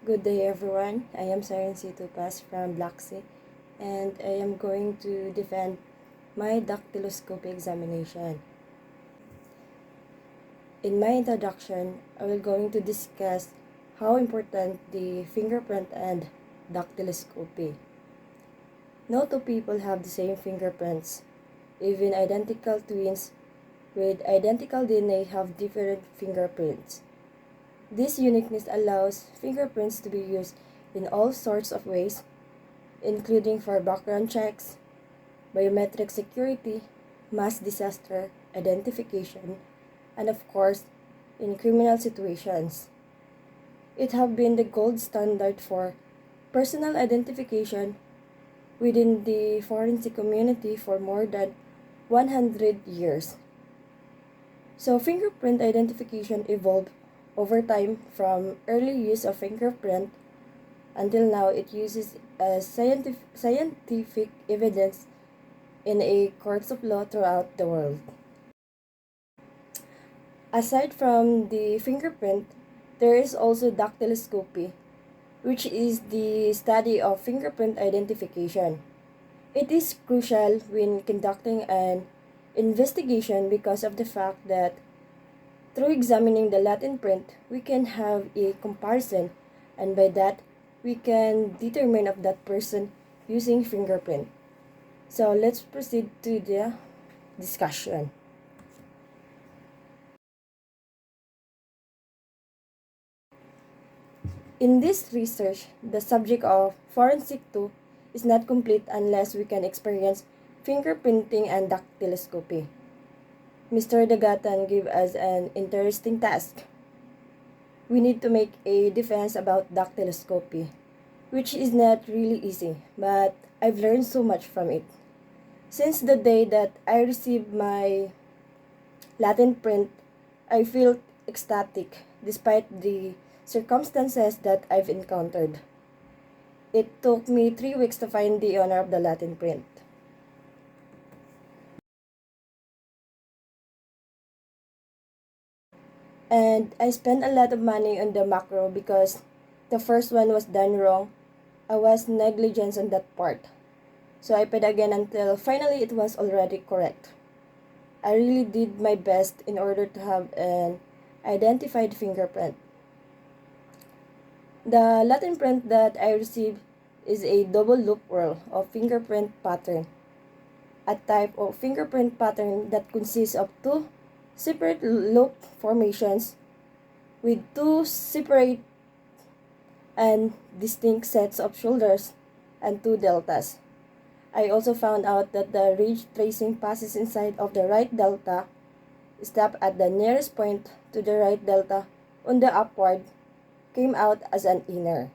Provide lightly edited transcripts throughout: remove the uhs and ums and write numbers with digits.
Good day everyone. I am Siren C2 from Black Sea and I am going to defend my dactyloscopy examination. In my introduction, I will going to discuss how important the fingerprint and dactyloscopy. No two people have the same fingerprints. Even identical twins with identical DNA have different fingerprints. This uniqueness allows fingerprints to be used in all sorts of ways, including for background checks, biometric security, mass disaster identification, and of course, in criminal situations. It has been the gold standard for personal identification within the forensic community for more than 100 years. So fingerprint identification evolved over time from early use of fingerprint until now it uses as scientific evidence in a courts of law throughout the world. Aside from the fingerprint, there is also dactyloscopy, which is the study of fingerprint identification. It is crucial when conducting an investigation because of the fact that through examining the Latent print, we can have a comparison, and by that, we can determine of that person using fingerprint. So let's proceed to the discussion. In this research, the subject of forensic 2 is not complete unless we can experience fingerprinting and dactyloscopy. Mr. Dagatan gave us an interesting task. We need to make a defense about dactyloscopy, which is not really easy, but I've learned so much from it. Since the day that I received my Latent print, I feel ecstatic despite the circumstances that I've encountered. It took me 3 weeks to find the owner of the Latent print. And I spent a lot of money on the macro because the first one was done wrong. I was negligent on that part. So I paid again until finally it was already correct. I really did my best in order to have an identified fingerprint. The Latin print that I received is a double loop roll of fingerprint pattern, a type of fingerprint pattern that consists of two separate loop formations with two separate and distinct sets of shoulders and two deltas. I also found out that the ridge tracing passes inside of the right delta, stop at the nearest point to the right delta on the upward, came out as an inner.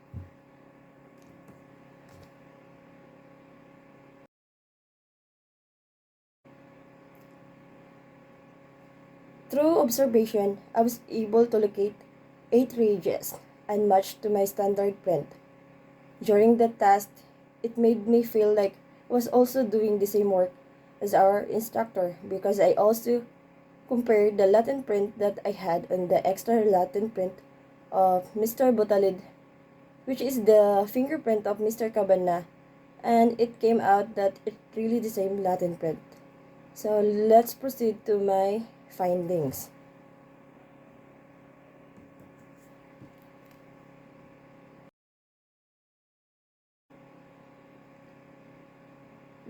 Through observation, I was able to locate 8 ridges and match to my standard print. During the test, it made me feel like I was also doing the same work as our instructor because I also compared the Latin print that I had on the extra Latin print of Mr. Botalid, which is the fingerprint of Mr. Cabana, and it came out that it's really the same Latin print. So let's proceed to my findings.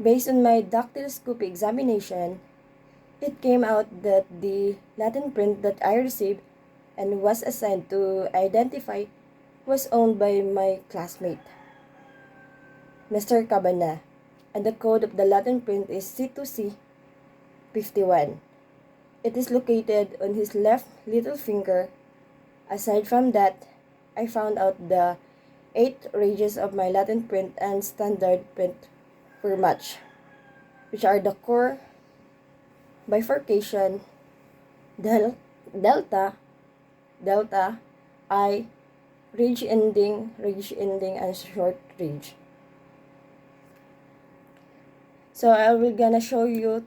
Based on my dactyloscopy examination, it came out that the Latin print that I received and was assigned to identify was owned by my classmate, Mr. Cabana, and the code of the Latin print is C2C51. It is located on his left little finger. Aside from that, I found out the 8 ridges of my Latin print and standard print were matched, which are the core, bifurcation, delta, delta, I, ridge ending, and short ridge. So I will gonna show you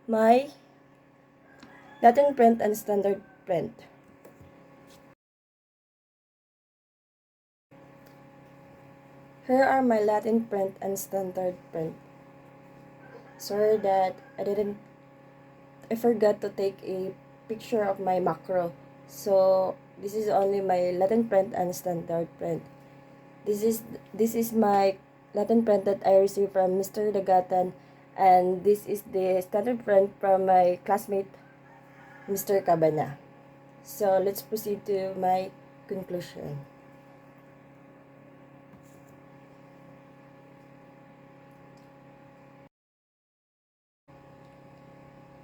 my Latin print and standard print. Here are my Latent print and standard print. Sorry that I forgot to take a picture of my macro. So this is only my Latent print and standard print. This is my Latent print that I received from Mr. Dagatan, and this is the standard print from my classmate Mr. Cabana. So let's proceed to my conclusion.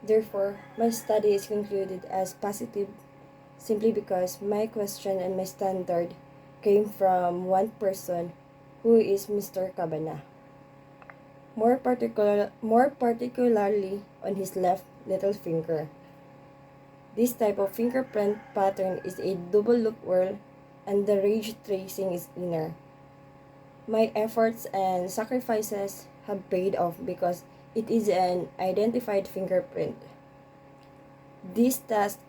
Therefore, my study is concluded as positive simply because my question and my standard came from one person who is Mr. Cabana. More particularly on his left little finger. This type of fingerprint pattern is a double loop whirl and the ridge tracing is inner. My efforts and sacrifices have paid off because it is an identified fingerprint. This task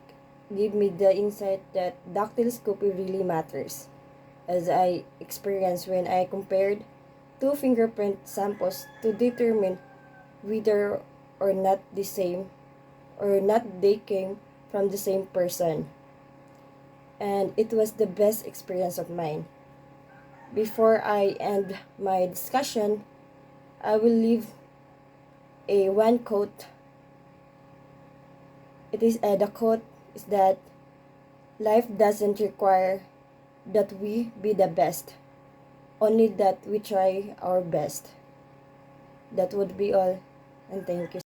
gave me the insight that dactyloscopy really matters, as I experienced when I compared two fingerprint samples to determine whether or not they came from the same person. And it was the best experience of mine. Before I end my discussion, I will leave a one quote. The quote is that life doesn't require that we be the best, only that we try our best. That would be all, and thank you.